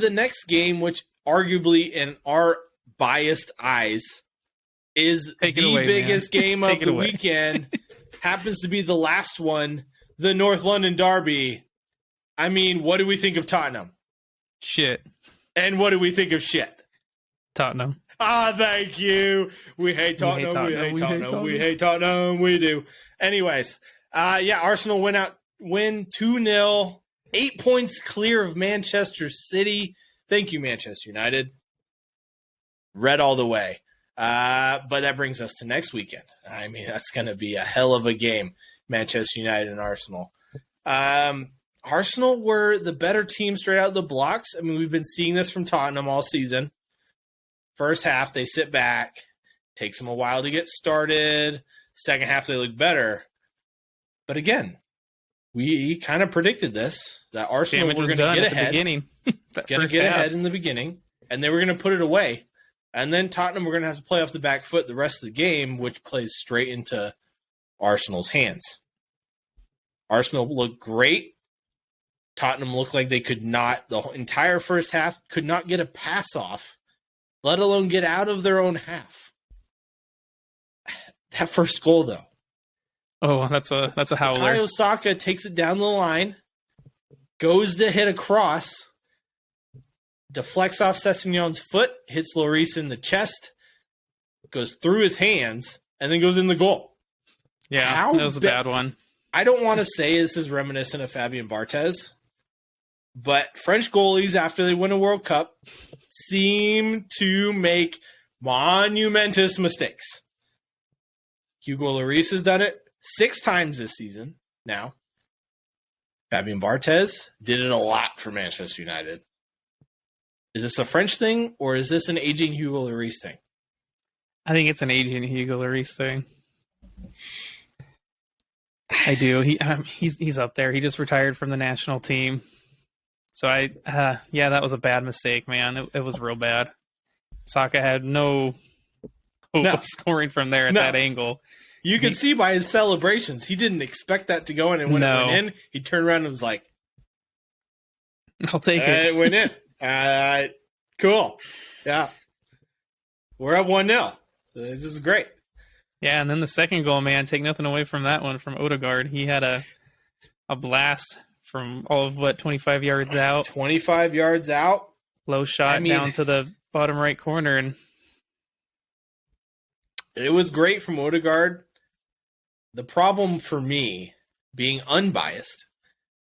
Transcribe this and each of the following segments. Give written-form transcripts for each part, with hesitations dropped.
The next game, which arguably in our biased eyes is the biggest game of the weekend, happens to be the last one, the North London Derby. I mean, what do we think of Tottenham? Shit. And what do we think of shit? Tottenham. Thank you. We hate Tottenham. We hate Tottenham. We hate Tottenham. We do. Anyways, Arsenal win 2-0, 8 points clear of Manchester City. Thank you, Manchester United. Red all the way. But that brings us to next weekend. I mean, that's going to be a hell of a game, Manchester United and Arsenal. Arsenal were the better team straight out of the blocks. I mean, we've been seeing this from Tottenham all season. First half, they sit back. Takes them a while to get started. Second half, they look better. But again, we kind of predicted this, that Arsenal were going to get ahead. Going to get ahead in the beginning, and they were going to put it away. And then Tottenham were going to have to play off the back foot the rest of the game, which plays straight into Arsenal's hands. Arsenal looked great. Tottenham looked like they could not, the entire first half, could not get a pass off, let alone get out of their own half. That first goal, though. Oh, that's a howler. Bukayo Saka takes it down the line, goes to hit a cross, deflects off Sessegnon's foot, hits Lloris in the chest, goes through his hands, and then goes in the goal. Yeah, that was a bad one. I don't want to say this is reminiscent of Fabien Barthez, but French goalies, after they win a World Cup, seem to make monumentous mistakes. Hugo Lloris has done it 6 times this season now. Fabien Barthez did it a lot for Manchester United. Is this a French thing, or is this an aging Hugo Lloris thing? I think it's an aging Hugo Lloris thing. I do. He's up there. He just retired from the national team. So that was a bad mistake, man. It was real bad. Saka had no hope of scoring from there at that angle. You can see by his celebrations, he didn't expect that to go in, and when it went in, he turned around and was like, "I'll take it." It went in. Cool. Yeah, we're up 1-0. This is great. Yeah, and then the second goal, man, take nothing away from that one from Odegaard. He had a blast from all of 25 yards out. 25 yards out. Low shot down to the bottom right corner, and it was great from Odegaard. The problem for me, being unbiased,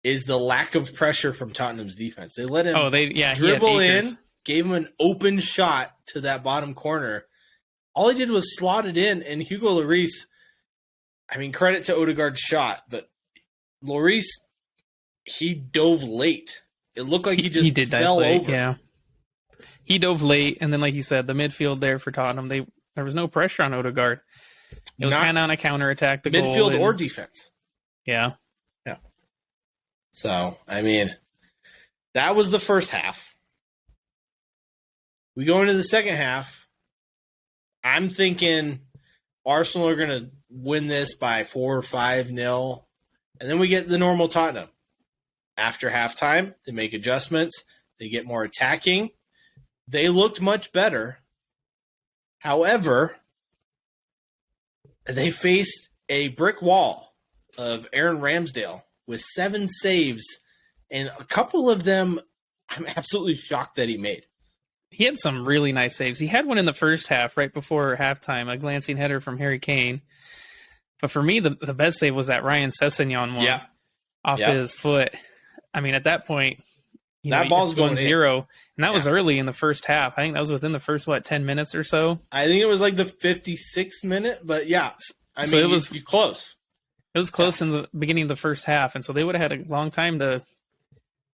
is the lack of pressure from Tottenham's defense. They let him dribble in, gave him an open shot to that bottom corner. All he did was slot it in, and Hugo Lloris, I mean, credit to Odegaard's shot, but Lloris, he dove late. It looked like he just fell over. Yeah. He dove late, and then, like you said, the midfield there for Tottenham, there was no pressure on Odegaard. It was kind of on a counterattack. The midfield goal or defense. Yeah. Yeah. So, I mean, that was the first half. We go into the second half. I'm thinking Arsenal are going to win this by 4 or 5-0. And then we get the normal Tottenham. After halftime, they make adjustments. They get more attacking. They looked much better. However, they faced a brick wall of Aaron Ramsdale with 7 saves, and a couple of them I'm absolutely shocked that he made. He had some really nice saves. He had one in the first half, right before halftime, a glancing header from Harry Kane. But for me, the best save was that Ryan Sessegnon one off his foot. I mean, at that point, that ball's going 1-0, and that was early in the first half. I think that was within the first 10 minutes or so. I think it was like the 56th minute, but yeah, I mean, it was close. It was close in the beginning of the first half, and so they would have had a long time to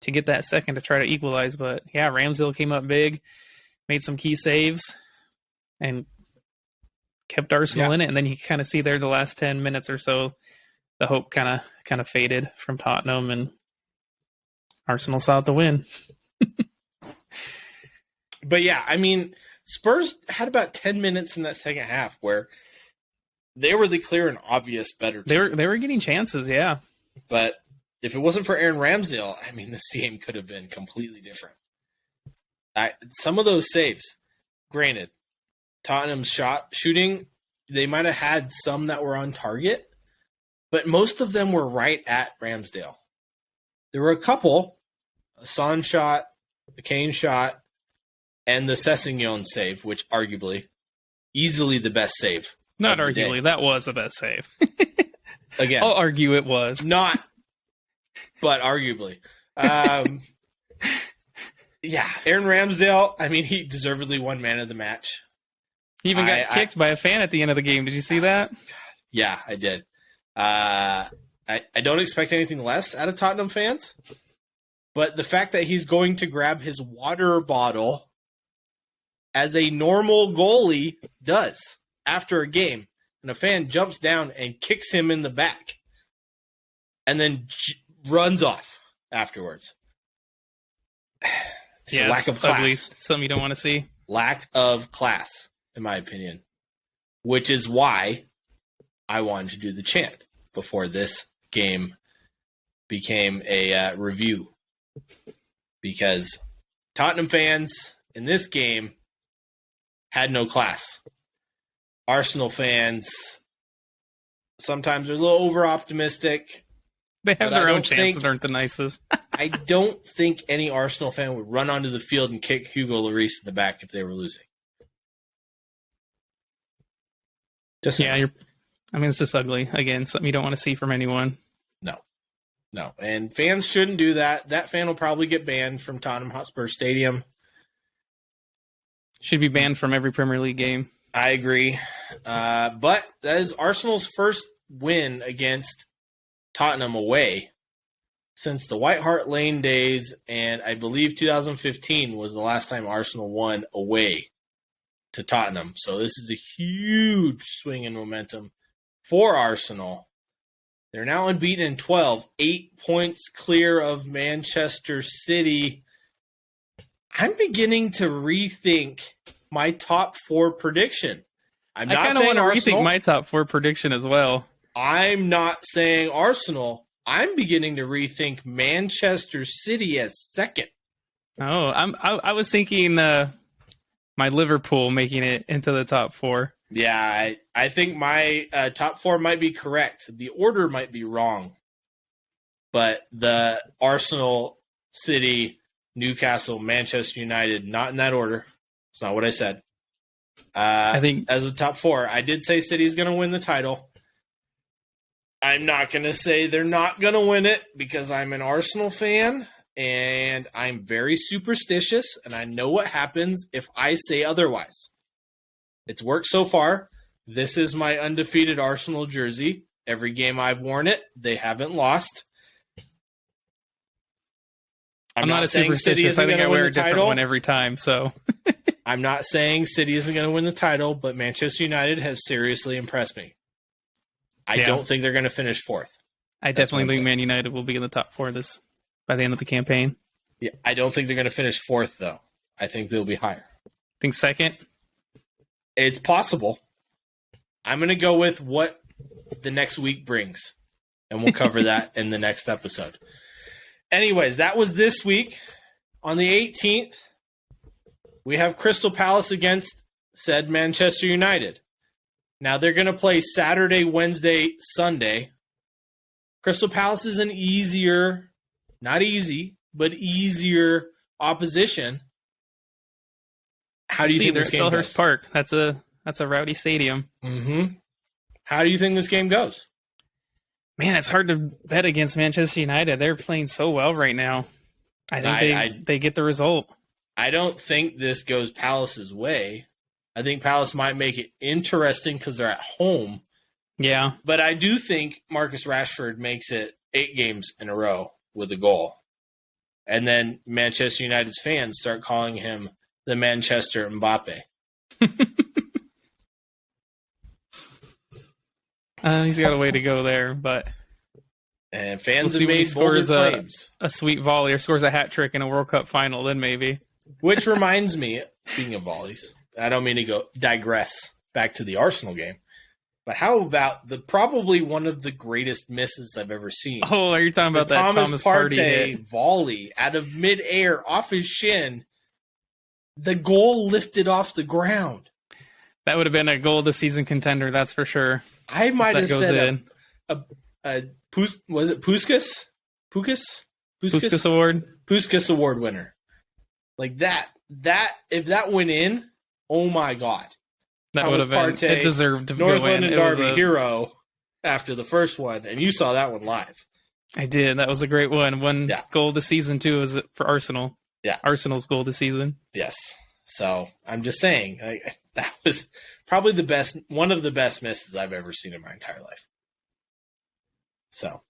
get that second to try to equalize. But yeah, Ramsdale came up big, made some key saves, and kept Arsenal in it. And then you kind of see there the last 10 minutes or so, the hope kind of faded from Tottenham, and Arsenal saw the win. But yeah, I mean, Spurs had about 10 minutes in that second half where they were the clear and obvious better team. They were getting chances, yeah. But if it wasn't for Aaron Ramsdale, I mean, this game could have been completely different. Some of those saves, granted, Tottenham's shooting, they might have had some that were on target, but most of them were right at Ramsdale. There were a couple, a Son shot, a Kane shot, and the Sessegnon save, which arguably, easily the best save. Not arguably, that was the best save. Again, I'll argue it was. Not, but arguably. Yeah, Aaron Ramsdale, I mean, he deservedly won man of the match. He even got kicked by a fan at the end of the game. Did you see that? Yeah, I did. I don't expect anything less out of Tottenham fans, but the fact that he's going to grab his water bottle as a normal goalie does after a game, and a fan jumps down and kicks him in the back and then runs off afterwards. It's a lack of class. Ugly. Something you don't want to see. Lack of class, in my opinion, which is why I wanted to do the chant before this game became a review, because Tottenham fans in this game had no class. Arsenal fans sometimes are a little over-optimistic. They have their own chances that aren't the nicest. I don't think any Arsenal fan would run onto the field and kick Hugo Lloris in the back if they were losing. It's just ugly. Again, something you don't want to see from anyone. No. And fans shouldn't do that. That fan will probably get banned from Tottenham Hotspur Stadium. Should be banned from every Premier League game. I agree. But that is Arsenal's first win against Tottenham away since the White Hart Lane days, and I believe 2015 was the last time Arsenal won away to Tottenham. So this is a huge swing in momentum for Arsenal. They're now unbeaten in 12, 8 points clear of Manchester City. I'm beginning to rethink my top 4 prediction. I'm not saying Arsenal. I kind of want to rethink my top 4 prediction as well. I'm not saying Arsenal. I'm beginning to rethink Manchester City as second. Oh, I was thinking my Liverpool making it into the top 4. Yeah, I think my top 4 might be correct. The order might be wrong. But the Arsenal, City, Newcastle, Manchester United, not in that order. It's not what I said. I think as a top 4, I did say City's going to win the title. I'm not going to say they're not going to win it because I'm an Arsenal fan and I'm very superstitious and I know what happens if I say otherwise. It's worked so far. This is my undefeated Arsenal jersey. Every game I've worn it, they haven't lost. I'm not a superstitious. I think I wear a different one every time. So I'm not saying City isn't going to win the title, but Manchester United has seriously impressed me. I don't think they're going to finish 4th. I definitely think Man United will be in the top 4 by the end of the campaign. Yeah, I don't think they're going to finish 4th, though. I think they'll be higher. Think second? It's possible. I'm going to go with what the next week brings, and we'll cover that in the next episode. Anyways, that was this week. On the 18th, we have Crystal Palace against said Manchester United. Now, they're going to play Saturday, Wednesday, Sunday. Crystal Palace is an easier, not easy, but easier opposition. How do you think this game goes? Selhurst Park. That's a rowdy stadium. Mm-hmm. How do you think this game goes? Man, it's hard to bet against Manchester United. They're playing so well right now. I think they get the result. I don't think this goes Palace's way. I think Palace might make it interesting because they're at home. Yeah. But I do think Marcus Rashford makes it 8 games in a row with a goal. And then Manchester United's fans start calling him the Manchester Mbappe. He's got a way to go there, but and fans have made bolder claims. A sweet volley or scores a hat trick in a World Cup final, then maybe. Which reminds me, speaking of volleys, I don't mean to digress back to the Arsenal game, but how about probably one of the greatest misses I've ever seen? Oh, are you talking about that Thomas Partey volley out of midair off his shin the goal lifted off the ground. That would have been a goal of the season contender, that's for sure. I might have said was it Puskas? Puskas Award? Puskas Award winner. Like that if that went in, oh my God. That would have been, it deserved to Northland go in. and Derby hero after the first one, and you saw that one live. I did. That was a great one. One goal of the season, too, was for Arsenal. Yeah. Arsenal's goal of the season. Yes. So I'm just saying, that was probably one of the best misses I've ever seen in my entire life. So